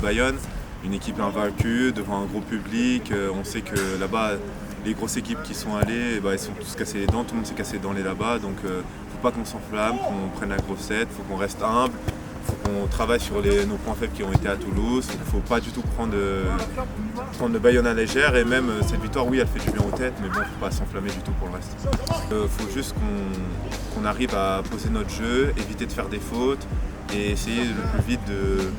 Bayonne, une équipe invaincue devant un gros public. On sait que là-bas, les grosses équipes qui sont allées, elles sont tous cassées les dents, tout le monde s'est cassé les dents là-bas. Donc faut pas qu'on s'enflamme, qu'on prenne la grosse tête, faut qu'on reste humble. On travaille sur nos points faibles qui ont été à Toulouse. Il ne faut pas du tout prendre le Bayonne à légère. Et même cette victoire, oui, elle fait du bien aux têtes, mais bon, il ne faut pas s'enflammer du tout pour le reste. Il faut juste qu'on arrive à poser notre jeu, éviter de faire des fautes et essayer le plus vite de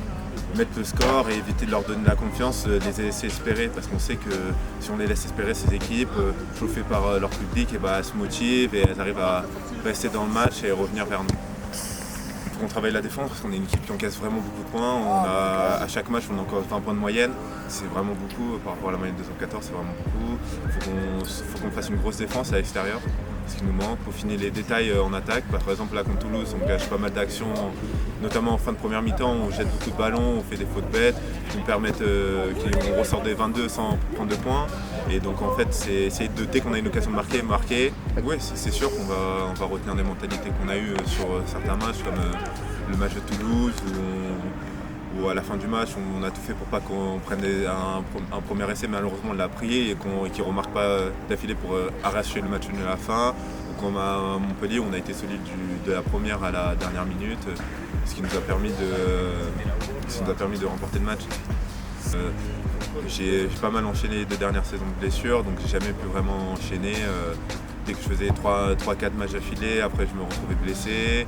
mettre le score et éviter de leur donner la confiance, de les laisser espérer. Parce qu'on sait que si on les laisse espérer, ces équipes, chauffées par leur public, elles se motivent et elles arrivent à rester dans le match et revenir vers nous. On travaille la défense parce qu'on est une équipe qui encaisse vraiment beaucoup de points. À chaque match, on a encore 20 points de moyenne. C'est vraiment beaucoup par rapport à la moyenne de 2014, c'est vraiment beaucoup. Il faut qu'on fasse une grosse défense à l'extérieur, ce qui nous manque. Pour finir les détails en attaque, par exemple là contre Toulouse, on gâche pas mal d'actions, notamment en fin de première mi-temps, on jette beaucoup de ballons, on fait des fautes bêtes qui nous permettent qu'on ressort des 22 sans prendre de points. Et donc en fait, c'est essayer de, dès qu'on a une occasion de marquer. Oui, c'est sûr qu'on va retenir des mentalités qu'on a eues sur certains matchs, comme le match de Toulouse, où à la fin du match, on a tout fait pour pas qu'on prenne un premier essai, malheureusement on l'a pris et qu'il ne remarque pas d'affilée pour arracher le match nul à la fin. Ou comme à Montpellier, on a été solide de la première à la dernière minute, ce qui nous a permis de remporter le match. J'ai pas mal enchaîné les 2 dernières saisons de blessures, donc j'ai jamais pu vraiment enchaîner. Dès que je faisais 3-4 matchs d'affilée, après je me retrouvais blessé.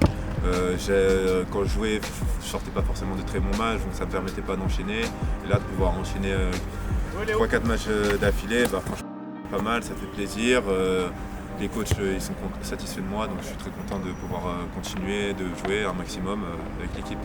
Quand je jouais, je sortais pas forcément de très bons matchs, donc ça me permettait pas d'enchaîner. Et là, de pouvoir enchaîner 3-4 matchs d'affilée, franchement, pas mal, ça fait plaisir. Les coachs ils sont satisfaits de moi, donc je suis très content de pouvoir continuer, de jouer un maximum avec l'équipe.